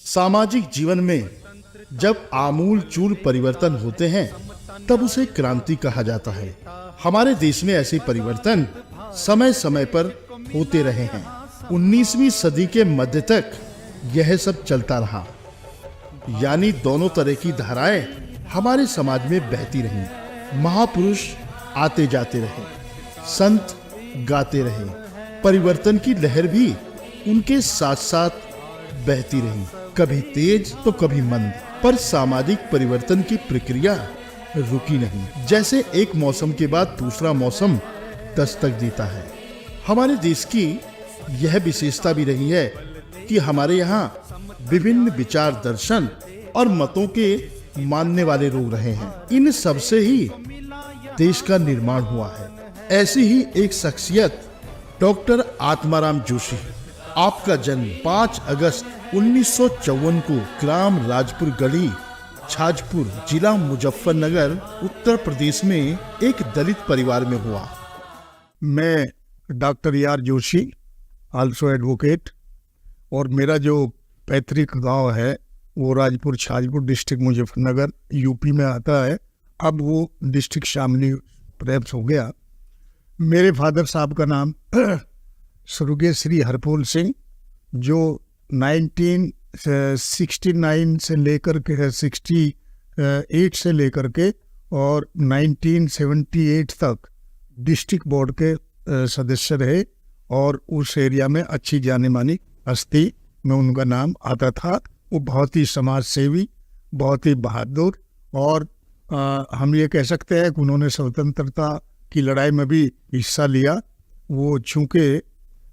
सामाजिक जीवन में जब आमूल चूल परिवर्तन होते हैं तब उसे क्रांति कहा जाता है। हमारे देश में ऐसे परिवर्तन समय समय पर होते रहे हैं। 19वीं सदी के मध्य तक यह सब चलता रहा, यानी दोनों तरह की धाराएं हमारे समाज में बहती रहीं। महापुरुष आते जाते रहे, संत गाते रहे, परिवर्तन की लहर भी उनके साथ साथ बहती रही, कभी तेज तो कभी मंद, पर सामाजिक परिवर्तन की प्रक्रिया रुकी नहीं। जैसे एक मौसम के बाद दूसरा मौसम दस्तक देता है। हमारे देश की यह विशेषता भी रही है कि हमारे यहाँ विभिन्न विचार, दर्शन और मतों के मानने वाले लोग रहे हैं। इन सब से ही देश का निर्माण हुआ है। ऐसी ही एक शख्सियत डॉक्टर आत्माराम जोशी। आपका जन्म 5 अगस्त 1954 को ग्राम राजपुर गली, छाजपुर, जिला मुजफ्फरनगर, उत्तर प्रदेश में एक दलित परिवार में हुआ। मैं doctor R Joshi, also advocate, और मेरा जो पैतृक गांव है वो राजपुर छाजपुर, डिस्ट्रिक्ट मुजफ्फरनगर, यूपी में आता है। अब वो डिस्ट्रिक्ट शामली प्रेप्स हो गया। मेरे फादर साहब का नाम स्वर्गीय श्री हरफूल सिंह, जो 1969 से लेकर के 68 से लेकर के और 1978 तक डिस्ट्रिक्ट बोर्ड के सदस्य रहे, और उस एरिया में अच्छी जाने मानी हस्ती में उनका नाम आता था। वो बहुत ही समाज सेवी, बहुत ही बहादुर, और हम ये कह सकते हैं कि उन्होंने स्वतंत्रता की लड़ाई में भी हिस्सा लिया। वो चूँकि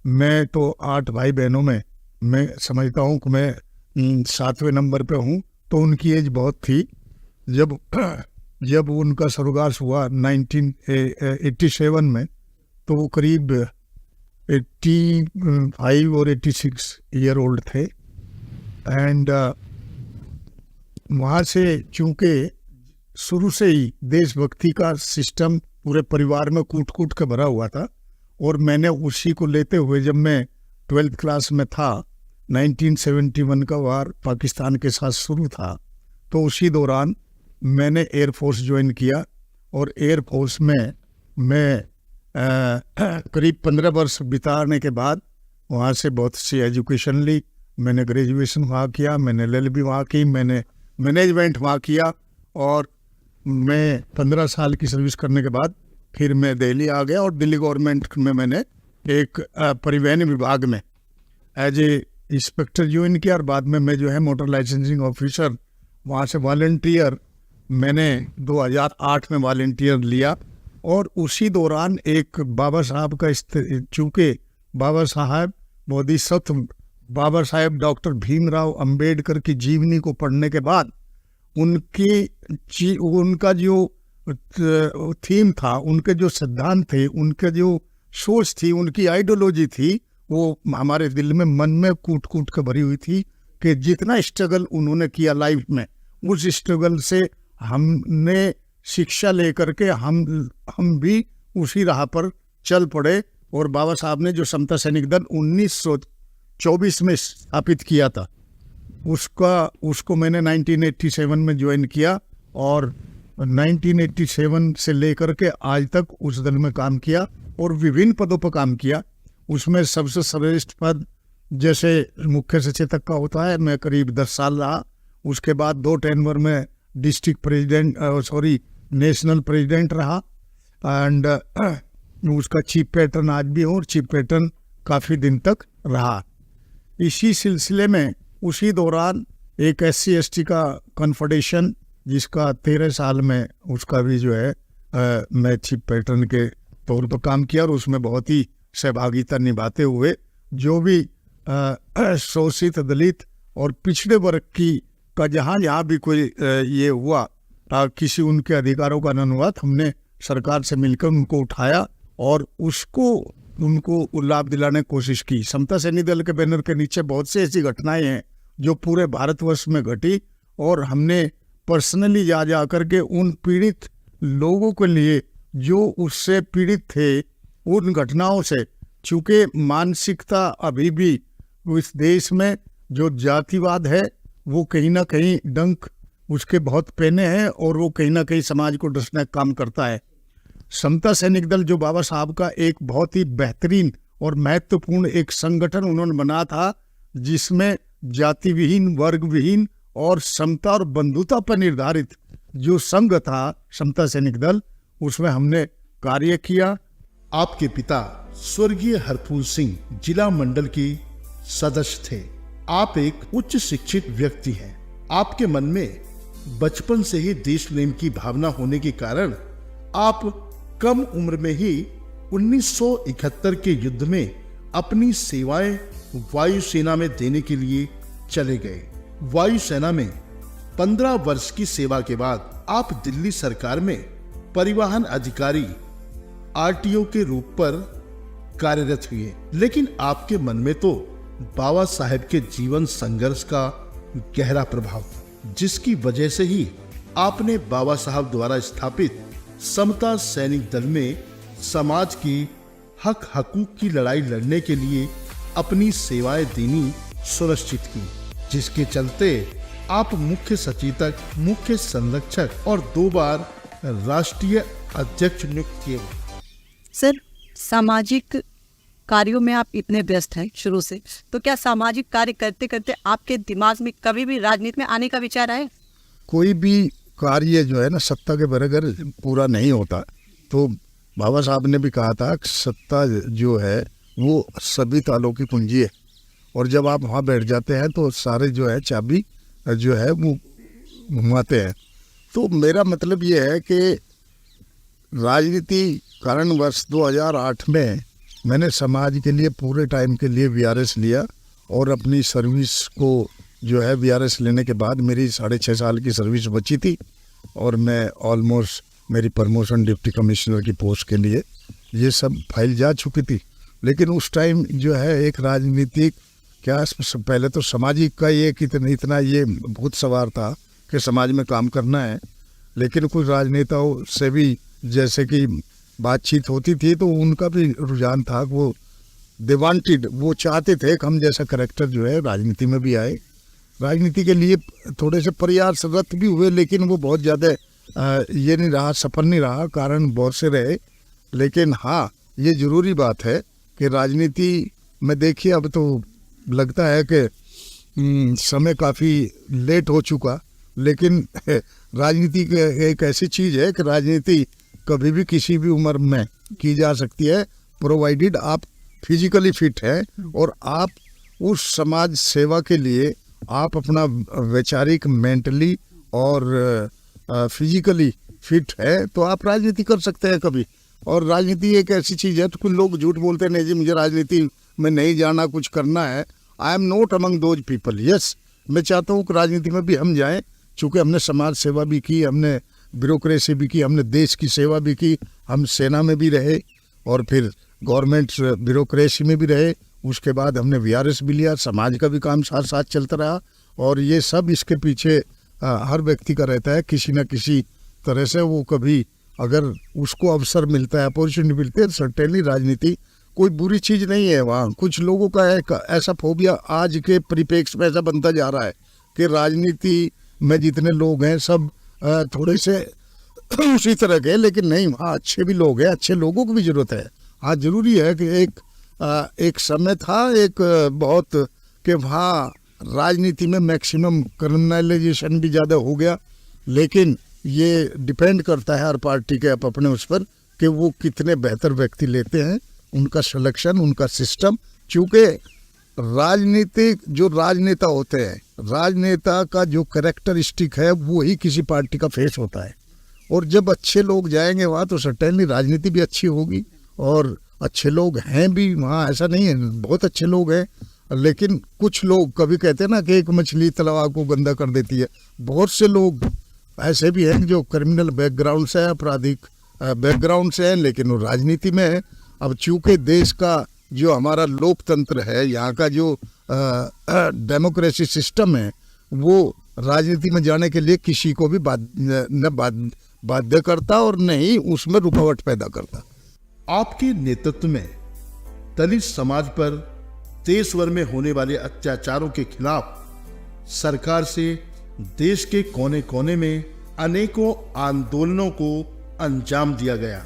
मैं तो 8 भाई बहनों में मैं समझता हूँ कि मैं 7वें नंबर पे हूँ, तो उनकी एज बहुत थी। जब उनका स्वर्गवास हुआ 1987 में, तो वो करीब 85 और 86 ईयर ओल्ड थे। एंड वहाँ से चूँकि शुरू से ही देशभक्ति का सिस्टम पूरे परिवार में कूट कूट के भरा हुआ था, और मैंने उसी को लेते हुए जब मैं 12th क्लास में था, 1971 का वार पाकिस्तान के साथ शुरू था, तो उसी दौरान मैंने एयरफोर्स ज्वाइन किया, और एयरफोर्स में मैं करीब 15 वर्ष बिताने के बाद वहाँ से बहुत सी एजुकेशन ली। मैंने ग्रेजुएशन वहाँ किया, मैंने LLB वहाँ की, मैंने मैनेजमेंट वहाँ किया, और मैं 15 साल की सर्विस करने के बाद फिर मैं दिल्ली आ गया, और दिल्ली गवर्नमेंट में मैंने एक परिवहन विभाग में एज ए इंस्पेक्टर ज्वाइन किया, और बाद में मैं जो है मोटर लाइसेंसिंग ऑफिसर, वहाँ से वॉलंटियर मैंने 2008 में वॉलंटियर लिया। और उसी दौरान एक बाबा साहब का, चूँकि बाबा साहब बोधिसत्व बाबा साहब डॉक्टर भीमराव अंबेडकर की जीवनी को पढ़ने के बाद उनका जो थीम था, उनके जो सिद्धांत थे, उनके जो सोच थी, उनकी आइडियोलॉजी थी, वो हमारे दिल में, मन में कूट कूट के भरी हुई थी कि जितना स्ट्रगल उन्होंने किया लाइफ में, उस स्ट्रगल से हमने शिक्षा लेकर के हम भी उसी राह पर चल पड़े। और बाबा साहब ने जो समता सैनिक दल 1924 में स्थापित किया था, उसको मैंने 1987 में ज्वाइन किया, और 1987 से लेकर के आज तक उस दल में काम किया, और विभिन्न पदों पर काम किया। उसमें सबसे श्रेष्ठ पद जैसे मुख्य सचेतक का होता है, मैं करीब 10 साल रहा। उसके बाद 2 टेनवर में डिस्ट्रिक्ट प्रेसिडेंट नेशनल प्रेसिडेंट रहा, एंड उसका चीफ पैटर्न आज भी हूँ और चीफ पैटर्न काफ़ी दिन तक रहा। इसी सिलसिले में उसी दौरान एक SC/ST का कॉन्फेडरेशन, जिसका 13 साल में उसका भी जो है मैं चीफ पैटर्न के तौर पर काम किया और उसमें बहुत ही सहभागिता निभाते हुए जो भी शोषित, दलित और पिछड़े वर्ग की का जहाँ भी कोई ये हुआ किसी उनके अधिकारों का अनुवाद, हमने सरकार से मिलकर उनको उठाया और उनको लाभ दिलाने की कोशिश की। समता सैनिक दल के बैनर के नीचे बहुत सी ऐसी घटनाएं हैं जो पूरे भारतवर्ष में घटी और हमने पर्सनली जा करके उन पीड़ित लोगों के लिए जो उससे पीड़ित थे, उन घटनाओं से, चूँकि मानसिकता अभी भी इस देश में जो जातिवाद है वो कहीं ना कहीं डंक उसके बहुत पहने हैं और वो कहीं ना कहीं समाज को डसने का काम करता है। समता सैनिक दल जो बाबा साहब का एक बहुत ही बेहतरीन और महत्वपूर्ण एक संगठन उन्होंने बनाया था, जिसमें जाति विहीन, वर्ग विहीन और समता और बंधुता पर निर्धारित जो संघ था समता सैनिक दल, उसमें हमने कार्य किया। आपके पिता स्वर्गीय हरफूल सिंह जिला मंडल की सदस्य थे। आप एक उच्च शिक्षित व्यक्ति हैं। आपके मन में बचपन से ही देश प्रेम की भावना होने के कारण आप कम उम्र में ही 1971 के युद्ध में अपनी सेवाएं वायुसेना में देने के लिए चले गए। वायुसेना में 15 वर्ष की सेवा के बाद आप दिल्ली सरकार में परिवहन अधिकारी RTO के रूप पर कार्यरत हुए, लेकिन आपके मन में तो बाबा साहेब के जीवन संघर्ष का गहरा प्रभाव था, जिसकी वजह से ही आपने बाबा साहब द्वारा स्थापित समता सैनिक दल में समाज की हक हकूक की लड़ाई लड़ने के लिए अपनी सेवाएं देनी सुनिश्चित की, जिसके चलते आप मुख्य सचेतक, मुख्य संरक्षक और 2 बार राष्ट्रीय अध्यक्ष नियुक्त किए। सर, सामाजिक कार्यों में आप इतने व्यस्त हैं शुरू से, तो क्या सामाजिक कार्य करते करते आपके दिमाग में कभी भी राजनीति में आने का विचार आया? कोई भी कार्य जो है ना सत्ता के बराबर पूरा नहीं होता। तो बाबा साहब ने भी कहा था कि सत्ता जो है वो सभी तालों की कुंजी है और जब आप वहाँ बैठ जाते हैं तो सारे जो है चाबी जो है वो घुमाते हैं। तो मेरा मतलब ये है कि राजनीति कारणवश 2008 में मैंने समाज के लिए पूरे टाइम के लिए VRS लिया और अपनी सर्विस को जो है VRS लेने के बाद मेरी 6.5 साल की सर्विस बची थी और मैं ऑलमोस्ट मेरी प्रमोशन डिप्टी कमिश्नर की पोस्ट के लिए ये सब फाइल जा चुकी थी। लेकिन उस टाइम जो है एक राजनीतिक क्या पहले तो सामाजिक का ये इतना ये भूत सवार था कि समाज में काम करना है, लेकिन कुछ राजनेताओं से भी जैसे कि बातचीत होती थी तो उनका भी रुझान था, वो दे वांटेड, वो चाहते थे कि हम जैसा करैक्टर जो है राजनीति में भी आए। राजनीति के लिए थोड़े से प्रयासरत भी हुए, लेकिन वो बहुत ज़्यादा ये नहीं रहा, सफल नहीं रहा, कारण बहुत से रहे। लेकिन हाँ, ये ज़रूरी बात है कि राजनीति में देखिए अब तो लगता है कि समय काफ़ी लेट हो चुका, लेकिन राजनीति एक ऐसी चीज़ है कि राजनीति कभी भी किसी भी उम्र में की जा सकती है, प्रोवाइडेड आप फिजिकली फिट हैं और आप उस समाज सेवा के लिए आप अपना वैचारिक, मेंटली और फिजिकली फिट है तो आप राजनीति कर सकते हैं कभी। और राजनीति एक ऐसी चीज़ है, तो कुछ लोग झूठ बोलते हैं नहीं जी मुझे राजनीति में नहीं जाना, कुछ करना है। I am not among those people. Yes, मैं चाहता हूँ कि राजनीति में भी हम जाएं, चूँकि हमने समाज सेवा भी की, हमने ब्यूरोक्रेसी भी की, हमने देश की सेवा भी की, हम सेना में भी रहे और फिर गवर्नमेंट ब्यूरोक्रेसी में भी रहे। उसके बाद हमने VRS भी लिया, समाज का भी काम साथ साथ चलता रहा। और ये सब इसके पीछे हर व्यक्ति का रहता है किसी न किसी तरह से। वो कभी अगर उसको अवसर मिलता है, अपॉर्चुनिटी मिलती है, सर्टेनली राजनीति कोई बुरी चीज़ नहीं है। वहाँ कुछ लोगों का एक ऐसा फोबिया आज के परिप्रेक्ष्य में ऐसा बनता जा रहा है कि राजनीति में जितने लोग हैं सब थोड़े से उसी तरह के, लेकिन नहीं, वहाँ अच्छे भी लोग हैं, अच्छे लोगों की भी ज़रूरत है। हाँ, ज़रूरी है कि एक समय था एक बहुत कि वहाँ राजनीति में मैक्सिमम क्रिमिनलाइजेशन भी ज़्यादा हो गया, लेकिन ये डिपेंड करता है हर पार्टी के अपने उस पर कि वो कितने बेहतर व्यक्ति लेते हैं, उनका सिलेक्शन, उनका सिस्टम। चूँकि राजनीतिक जो राजनेता होते हैं, राजनेता का जो कैरेक्टरिस्टिक है वो ही किसी पार्टी का फेस होता है। और जब अच्छे लोग जाएंगे वहाँ तो सर्टेनली राजनीति भी अच्छी होगी। और अच्छे लोग हैं भी वहाँ, ऐसा नहीं है, बहुत अच्छे लोग हैं। लेकिन कुछ लोग कभी कहते हैं ना कि एक मछली तालाब को गंदा कर देती है। बहुत से लोग ऐसे भी हैं जो क्रिमिनल बैकग्राउंड से हैं, आपराधिक बैकग्राउंड से हैं, लेकिन वो राजनीति में है। अब चूँकि देश का जो हमारा लोकतंत्र है, यहाँ का जो डेमोक्रेसी सिस्टम है, वो राजनीति में जाने के लिए किसी को भी बाध्य करता और न ही उसमें रुकावट पैदा करता। आपके नेतृत्व में दलित समाज पर देश भर में होने वाले अत्याचारों के खिलाफ सरकार से देश के कोने कोने में अनेकों आंदोलनों को अंजाम दिया गया,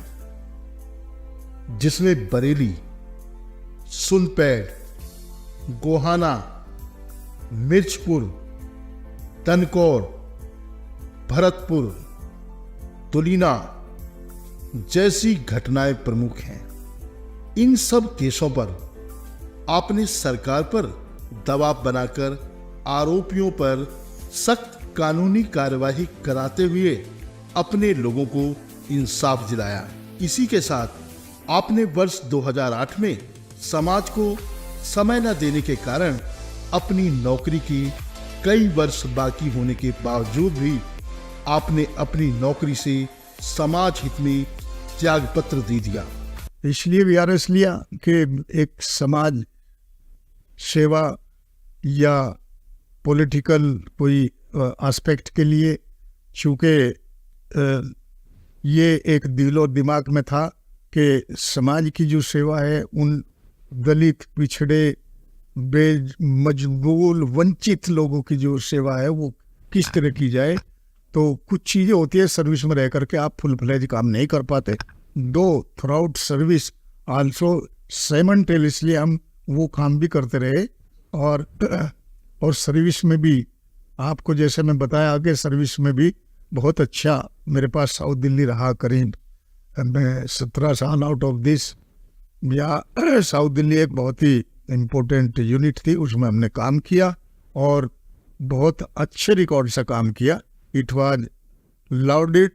जिसमें बरेली, सुलपेट, गोहाना, मिर्चपुर, तनकौर, भरतपुर, तुलीना जैसी घटनाएं प्रमुख हैं। इन सब केसों पर आपने सरकार पर दबाव बनाकर आरोपियों पर सख्त कानूनी कार्यवाही कराते हुए अपने लोगों को इंसाफ दिलाया। इसी के साथ आपने वर्ष 2008 में समाज को समय न देने के कारण अपनी नौकरी की कई वर्ष बाकी होने के बावजूद भी आपने अपनी नौकरी से समाज हित में त्याग पत्र दे दिया। इसलिए वीआरएस लिया कि एक समाज सेवा या पॉलिटिकल कोई एस्पेक्ट के लिए, चूँकि ये एक दिलो दिमाग में था कि समाज की जो सेवा है, उन दलित, पिछड़े, मजबूर, वंचित लोगों की जो सेवा है वो किस तरह की जाए। तो कुछ चीज़ें होती है सर्विस में रह करके आप फुल फ्लेज काम नहीं कर पाते। Through out service also simultaneously हम वो काम भी करते रहे। और सर्विस में भी आपको जैसे मैं बताया आगे, सर्विस में भी बहुत अच्छा मेरे पास साउथ दिल्ली रहा करीब मैं 17 साल। आउट ऑफ दिस या साउथ दिल्ली एक बहुत ही इम्पोर्टेंट यूनिट थी, उसमें हमने काम किया और बहुत अच्छे रिकॉर्ड से काम किया। It was lauded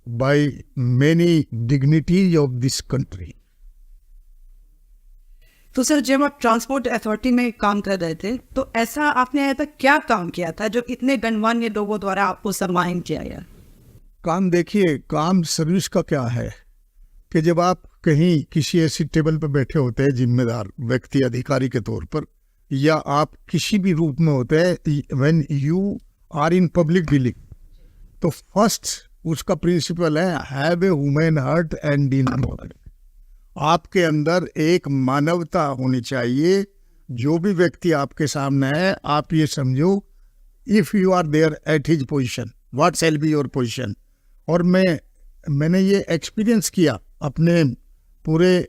by many dignitaries of this country. तो सर, जब आप ट्रांसपोर्ट अथॉरिटी में काम कर रहे थे तो ऐसा आपने ऐसा क्या काम किया था जो इतने गणमान्य लोगों द्वारा आपको सम्मानित किया गया? काम देखिए, काम सर्विस का क्या है कि जब आप कहीं किसी ऐसी टेबल पर बैठे होते हैं, जिम्मेदार व्यक्ति, अधिकारी के तौर पर, या आप किसी भी रूप में होते हैं, when you are in public dealing, तो फर्स्ट उसका प्रिंसिपल है have a human heart and deal knowledge. आपके अंदर एक मानवता होनी चाहिए। जो भी व्यक्ति आपके सामने है, आप ये समझो if you are there at his position, what shall be your position. और मैंने ये एक्सपीरियंस किया अपने पूरे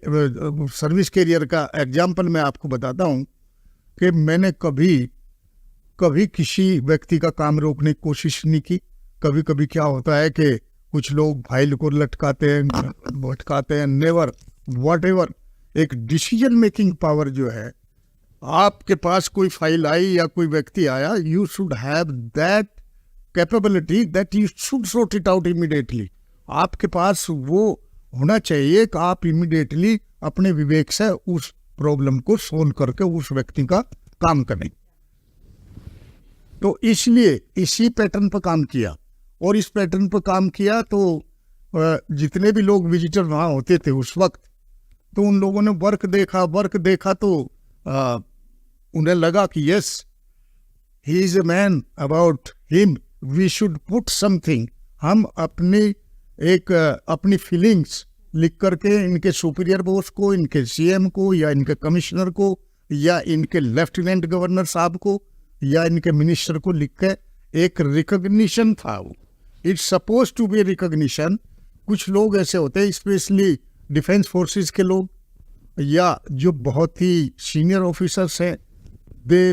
सर्विस कैरियर का। एग्जाम्पल मैं आपको बताता हूँ कि मैंने कभी किसी व्यक्ति का काम रोकने की कोशिश नहीं की। कभी कभी क्या होता है कि कुछ लोग फाइल को लटकाते हैं, भटकाते हैं, नेवर व्हाटएवर। एक डिसीजन मेकिंग पावर जो है, आपके पास कोई फाइल आई या कोई व्यक्ति आया, you should have that capability that you should sort it out immediately. आपके पास वो होना चाहिए कि आप इमीडिएटली अपने विवेक से उस प्रॉब्लम को सोल्व करके उस व्यक्ति का काम करें। तो इसलिए इसी पैटर्न पर काम किया और इस पैटर्न पर काम किया। तो जितने भी लोग विजिटर वहाँ होते थे उस वक्त, तो उन लोगों ने वर्क देखा तो उन्हें लगा कि yes, he is a man, about him we should put something. हम अपनी फीलिंग्स लिख करके इनके सुपीरियर बॉस को, इनके सीएम को, या इनके कमिश्नर को, या इनके लेफ्टिनेंट गवर्नर साहब को, या इनके मिनिस्टर को लिख के एक रिकॉग्निशन था। वो it's suppose to be recognition. कुछ लोग ऐसे होते हैं, स्पेशली डिफेंस फोर्सेस के लोग या जो बहुत ही सीनियर ऑफिसर्स हैं,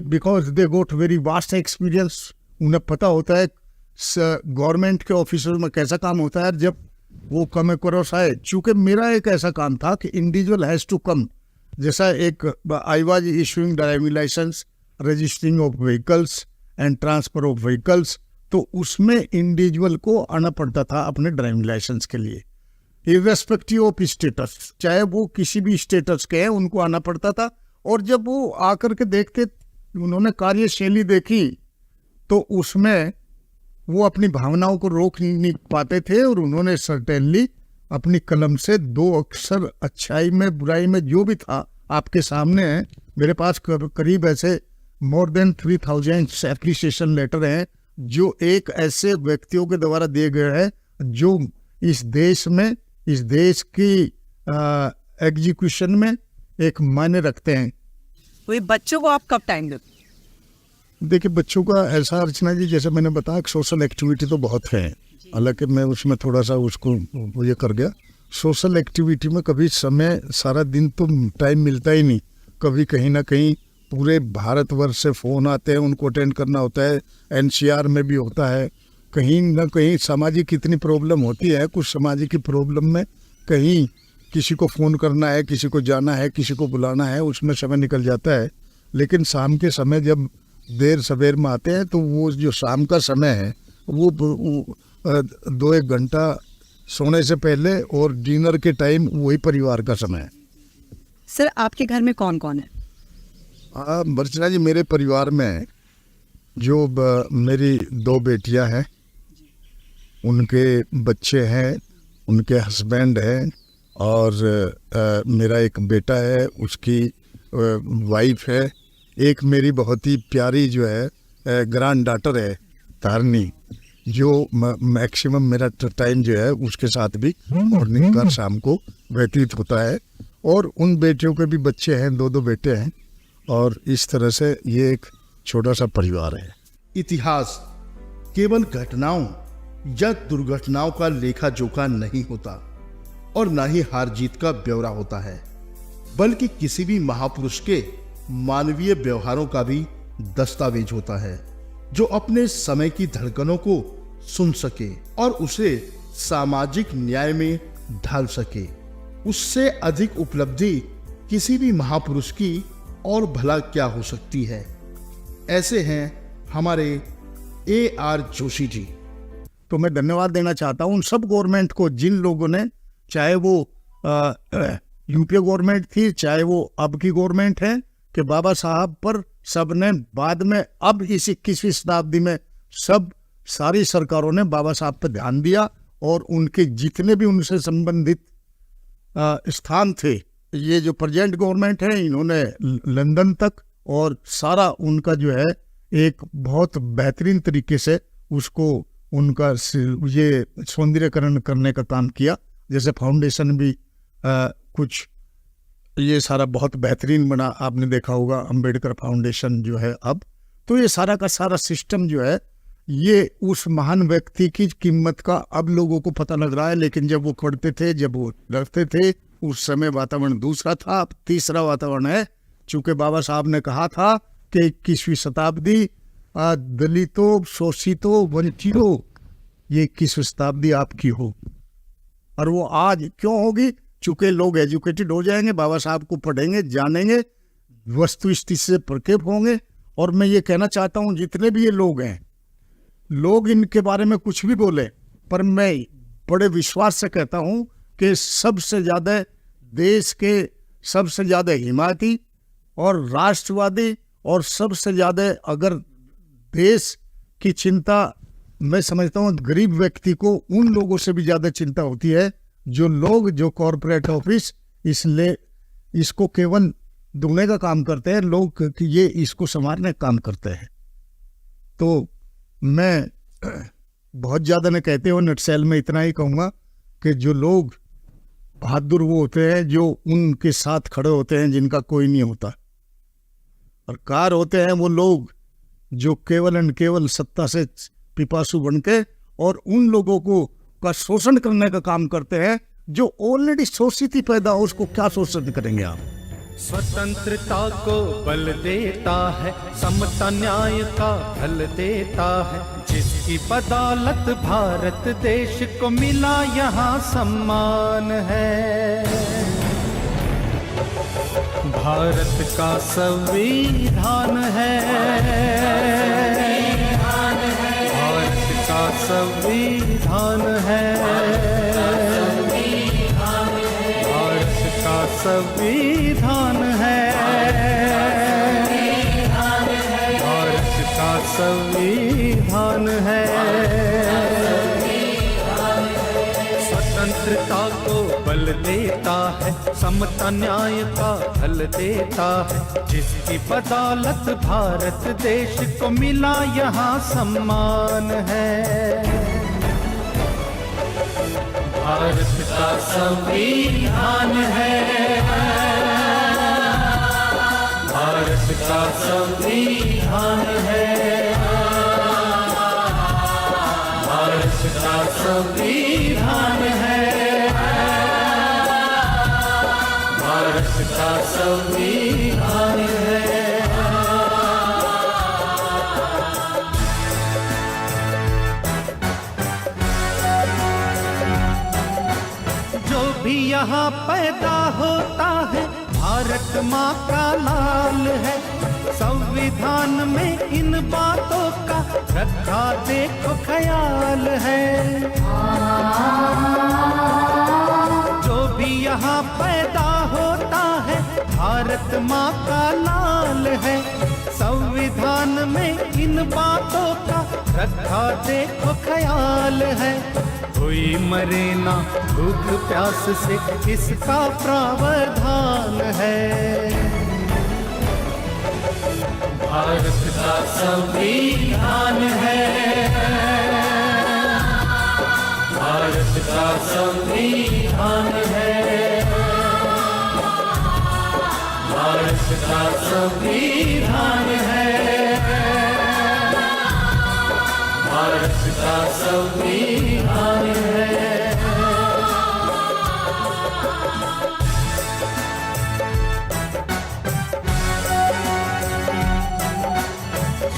because they got very vast experience. उन्हें पता होता है गवर्नमेंट के ऑफिसर में कैसा काम होता है। जब वो कम करोस आए। चूंकि मेरा एक ऐसा काम था कि इंडिविजुअल हैज टू कम, जैसा एक I was issuing driving licence, registering of vehicles and transfer of vehicles, तो उसमें इंडिविजुअल को आना पड़ता था अपने ड्राइविंग लाइसेंस के लिए, इर्रेस्पेक्टिव ऑफ स्टेटस, चाहे वो किसी भी स्टेटस के हैं उनको आना पड़ता था। और जब वो आकर के देखते, उन्होंने कार्यशैली देखी, तो उसमें वो अपनी भावनाओं को रोक नहीं पाते थे, और उन्होंने सर्टेनली अपनी कलम से 2 अक्षर अच्छाई में बुराई में जो भी था आपके सामने है। मेरे पास करीब ऐसे मोर देन 3000 एप्रिसिएशन लेटर हैं जो एक ऐसे व्यक्तियों के द्वारा दिए गए हैं जो इस देश में, इस देश की एग्जीक्यूशन में एक मायने रखते हैं। तो ये बच्चों को आप कब टाइम देते? देखिए, बच्चों का ऐसा, अर्चना जी, जैसे मैंने बताया सोशल एक्टिविटी तो बहुत है, हालांकि मैं उसमें थोड़ा सा उसको वो ये कर गया। सोशल एक्टिविटी में कभी समय, सारा दिन तो टाइम मिलता ही नहीं, कभी कहीं ना कहीं पूरे भारतवर्ष से फ़ोन आते हैं, उनको अटेंड करना होता है, एनसीआर में भी होता है, कहीं ना कहीं सामाजिक कितनी प्रॉब्लम होती है, कुछ सामाजिक की प्रॉब्लम में कहीं किसी को फ़ोन करना है, किसी को जाना है, किसी को बुलाना है, उसमें समय निकल जाता है। लेकिन शाम के समय जब देर सवेर में आते हैं तो वो जो शाम का समय है वो 2-1 घंटा सोने से पहले और डिनर के टाइम वही परिवार का समय है। सर, आपके घर में कौन कौन है? अर्चना जी, मेरे परिवार में जो मेरी 2 बेटियां हैं, उनके बच्चे हैं, उनके हस्बैंड हैं, और मेरा एक बेटा है, उसकी वाइफ है, एक मेरी बहुत ही प्यारी जो है ग्रैंड डॉटर है तारनी, जो मैक्सिमम मेरा टाइम जो है उसके साथ भी मॉर्निंग का शाम को व्यतीत होता है। और उन बेटियों के भी बच्चे हैं, 2 बेटे हैं, और इस तरह से ये एक छोटा सा परिवार है। इतिहास केवल घटनाओं या दुर्घटनाओं का लेखा जोखा नहीं होता, और न ही हार जीत का ब्यौरा होता है, बल्कि किसी भी महापुरुष के मानवीय व्यवहारों का भी दस्तावेज होता है, जो अपने समय की धड़कनों को सुन सके और उसे सामाजिक न्याय में ढाल सके। उससे अधिक उपलब्धि किसी भी महापुरुष की और भला क्या हो सकती है। ऐसे हैं हमारे AR जोशी जी। तो मैं धन्यवाद देना चाहता हूँ उन सब गवर्नमेंट को, जिन लोगों ने, चाहे वो यूपीए गवर्नमेंट थी, चाहे वो अब की गवर्नमेंट है, कि बाबा साहब पर सबने बाद में, अब इस 21वीं शताब्दी में सारी सरकारों ने बाबा साहब पर ध्यान दिया, और उनके जितने भी उनसे संबंधित स्थान थे, ये जो प्रेजेंट गवर्नमेंट है, इन्होंने लंदन तक और सारा उनका जो है एक बहुत बेहतरीन तरीके से उसको उनका ये सौंदर्यकरण करने का काम किया। जैसे फाउंडेशन भी कुछ ये सारा बहुत बेहतरीन बना, आपने देखा होगा अंबेडकर फाउंडेशन जो है अब। तो ये सारा का सारा सिस्टम जो है, ये उस महान व्यक्ति की कीमत का अब लोगों को पता लग रहा है। लेकिन जब वो करते थे, जब वो लड़ते थे, उस समय वातावरण दूसरा था, अब तीसरा वातावरण है। चूंकि बाबा साहब ने कहा था कि 21वीं शताब्दी दलितों, शोषितों, वंचितों, ये 21वीं शताब्दी आपकी हो। और वो आज क्यों होगी? चूंकि लोग एजुकेटेड हो जाएंगे, बाबा साहब को पढ़ेंगे, जानेंगे, वस्तु स्थिति से परिचित होंगे। और मैं ये कहना चाहता हूँ, जितने भी ये लोग हैं, लोग इनके बारे में कुछ भी बोले, पर मैं बड़े विश्वास से कहता हूँ कि सबसे ज़्यादा देश के सबसे ज़्यादा हिमायती और राष्ट्रवादी, और सबसे ज़्यादा अगर देश की चिंता, मैं समझता हूँ गरीब व्यक्ति को उन लोगों से भी ज़्यादा चिंता होती है, जो लोग, जो कॉरपोरेट ऑफिस इसलिए इसको केवल दुगने का काम करते हैं, लोग ये इसको संभालने का काम करते हैं। तो मैं बहुत ज़्यादा न कहते हो, नटसेल में इतना ही कहूँगा कि जो लोग बहादुर वो होते हैं जो उनके साथ खड़े होते हैं जिनका कोई नहीं होता, और कार होते हैं वो लोग जो केवल एंड केवल सत्ता से पिपासु बन के और उन लोगों को का शोषण करने का काम करते हैं जो ऑलरेडी शोषित ही पैदा हो, उसको क्या शोषण करेंगे आप। स्वतंत्रता को बल देता है, समता न्याय का फल देता है, जिसकी जिसकी बदौलत भारत देश को मिला यहाँ सम्मान है। भारत का संविधान है, भारत का संविधान है, भारत का संविधान है, भारत का संविधान है। स्वतंत्रता को बल देता है, समता न्याय का फल देता है, जिसकी बदौलत भारत देश को मिला यहाँ सम्मान है। भारत का संविधान है, भारत का संविधान है, भारत का संविधान है, भारत का संविधान है। जो भी यहाँ पैदा होता है भारत माँ का लाल है। संविधान में इन बातों का रखा देखो ख्याल है। जो भी यहाँ पैदा होता है भारत माँ का लाल है। संविधान में इन बातों का रखा देखो ख्याल है। कोई मरे ना भूख प्यास से इसका प्रावधान है। भारत का संविधान है, भारत का संविधान है, भारत का संविधान है, भारत का संविधान है।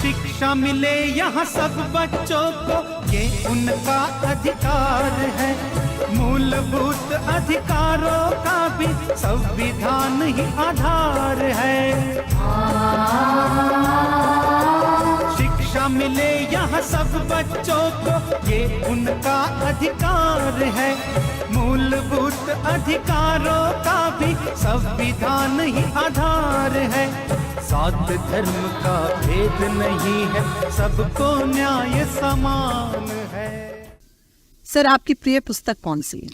शिक्षा मिले यहाँ सब बच्चों को, ये उनका अधिकार है। मूलभूत अधिकारों का भी संविधान ही आधार है। शिक्षा मिले यहाँ सब बच्चों को, ये उनका अधिकार है। मूलभूत अधिकारों का भी संविधान ही आधार है। सात धर्म का भेद नहीं है, सबको न्याय समान है। सर, आपकी प्रिय पुस्तक कौन सी है?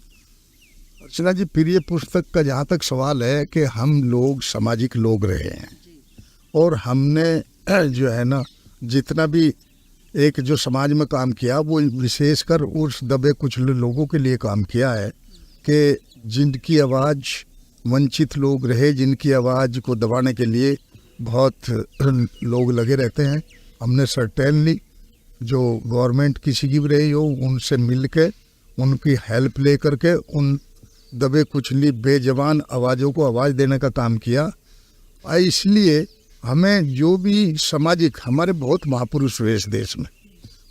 अर्चना जी, प्रिय पुस्तक का जहाँ तक सवाल है कि हम लोग सामाजिक लोग रहे हैं और हमने जो है ना जितना भी एक जो समाज में काम किया वो विशेषकर उस दबे कुछ लोगों के लिए काम किया है कि जिनकी आवाज़ वंचित लोग रहे, जिनकी आवाज़ को दबाने के लिए बहुत लोग लगे रहते हैं। हमने सर्टेनली जो गवर्नमेंट किसी की भी रही हो उनसे मिल के उनकी हेल्प ले करके उन दबे कुचली बेजवान आवाज़ों को आवाज़ देने का काम किया। इसलिए हमें जो भी सामाजिक हमारे बहुत महापुरुष हुए इस देश में,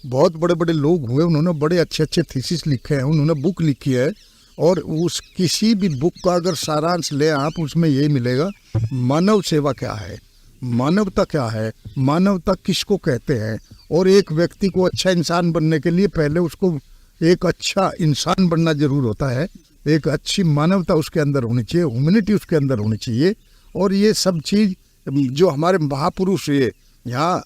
बहुत बड़े बड़े लोग हुए, उन्होंने बड़े अच्छे अच्छे थीसिस लिखे हैं, उन्होंने बुक लिखी है। और उस किसी भी बुक का अगर सारांश ले आप, उसमें यही मिलेगा मानव सेवा क्या है, मानवता क्या है, मानवता किसको कहते हैं। और एक व्यक्ति को अच्छा इंसान बनने के लिए पहले उसको एक अच्छा इंसान बनना जरूर होता है। एक अच्छी मानवता उसके अंदर होनी चाहिए, ह्यूमैनिटी उसके अंदर होनी चाहिए। और ये सब चीज़ जो हमारे महापुरुष ये यहाँ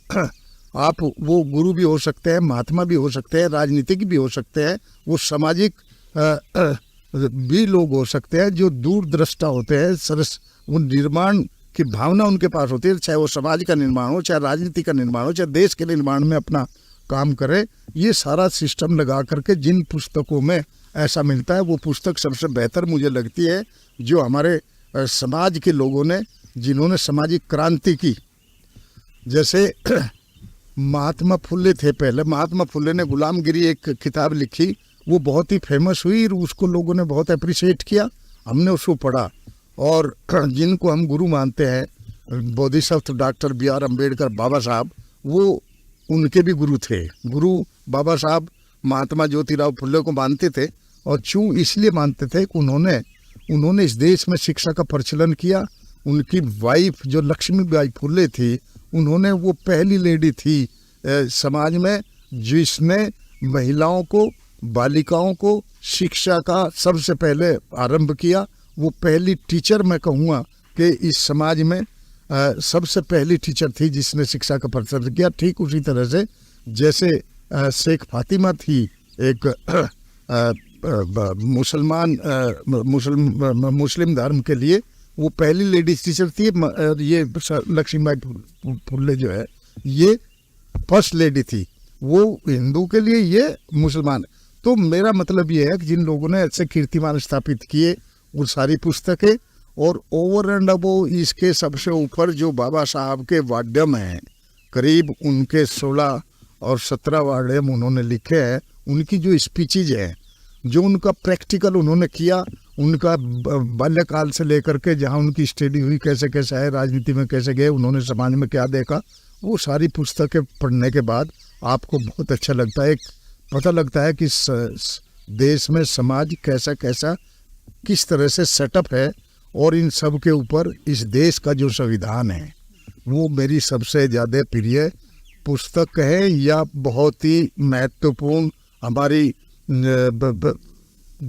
आप वो गुरु भी हो सकते हैं, महात्मा भी हो सकते हैं, राजनीतिक भी हो सकते हैं, वो सामाजिक भी लोग हो सकते हैं जो दूरदृष्टा होते हैं। सरस वो निर्माण की भावना उनके पास होती है, चाहे वो समाज का निर्माण हो, चाहे राजनीति का निर्माण हो, चाहे देश के निर्माण में अपना काम करे। ये सारा सिस्टम लगा करके जिन पुस्तकों में ऐसा मिलता है वो पुस्तक सबसे बेहतर मुझे लगती है जो हमारे समाज के लोगों ने, जिन्होंने सामाजिक क्रांति की। जैसे महात्मा फुले थे, पहले महात्मा फुले ने गुलामगिरी एक किताब लिखी, वो बहुत ही फेमस हुई, उसको लोगों ने बहुत अप्रिशिएट किया, हमने उसको पढ़ा। और जिनको हम गुरु मानते हैं, Bodhisattva doctor B R Ambedkar Baba Saheb, वो उनके भी गुरु थे। गुरु बाबा साहब महात्मा ज्योतिराव फुले को मानते थे, और क्यों इसलिए मानते थे कि उन्होंने इस देश में शिक्षा का प्रचलन किया। उनकी वाइफ जो लक्ष्मीबाई फुले थी, उन्होंने वो पहली लेडी थी समाज में जिसने महिलाओं को, बालिकाओं को शिक्षा का सबसे पहले आरंभ किया। वो पहली टीचर मैं कहूँगा कि इस समाज में सबसे पहली टीचर थी जिसने शिक्षा का प्रचलन किया। ठीक उसी तरह से जैसे शेख फातिमा थी एक मुस्लिम धर्म के लिए, वो पहली लेडीज टीचर थी। ये लक्ष्मीबाई फुले जो है ये फर्स्ट लेडी थी, वो हिंदू के लिए, ये मुसलमान। तो मेरा मतलब ये है कि जिन लोगों ने ऐसे कीर्तिमान स्थापित किए वो सारी पुस्तकें, और ओवर एंड अबो इसके सबसे ऊपर जो बाबा साहब के वाड्यम हैं, करीब उनके 16 और 17 वाड्यम उन्होंने लिखे हैं। उनकी जो स्पीचेज हैं, जो उनका प्रैक्टिकल उन्होंने किया, उनका बाल्यकाल से लेकर के जहाँ उनकी स्टडी हुई, कैसे कैसे है, राजनीति में कैसे गए, उन्होंने समाज में क्या देखा, वो सारी पुस्तकें पढ़ने के बाद आपको बहुत अच्छा लगता है। पता लगता है कि देश में समाज कैसा कैसा किस तरह से सेटअप है, और इन सब के ऊपर इस देश का जो संविधान है वो मेरी सबसे ज़्यादा प्रिय पुस्तक है, या बहुत ही महत्वपूर्ण हमारी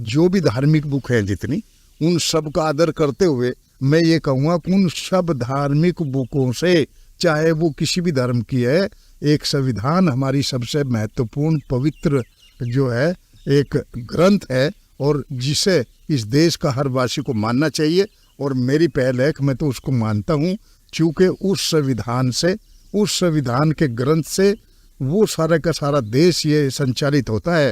जो भी धार्मिक बुक है जितनी, उन सब का आदर करते हुए मैं ये कहूँगा कि उन सब धार्मिक बुकों से, चाहे वो किसी भी धर्म की है, एक संविधान हमारी सबसे महत्वपूर्ण पवित्र जो है एक ग्रंथ है, और जिसे इस देश का हर वासी को मानना चाहिए। और मेरी पहल है कि मैं तो उसको मानता हूँ, क्योंकि उस संविधान से, उस संविधान के ग्रंथ से वो सारा का सारा देश ये संचालित होता है।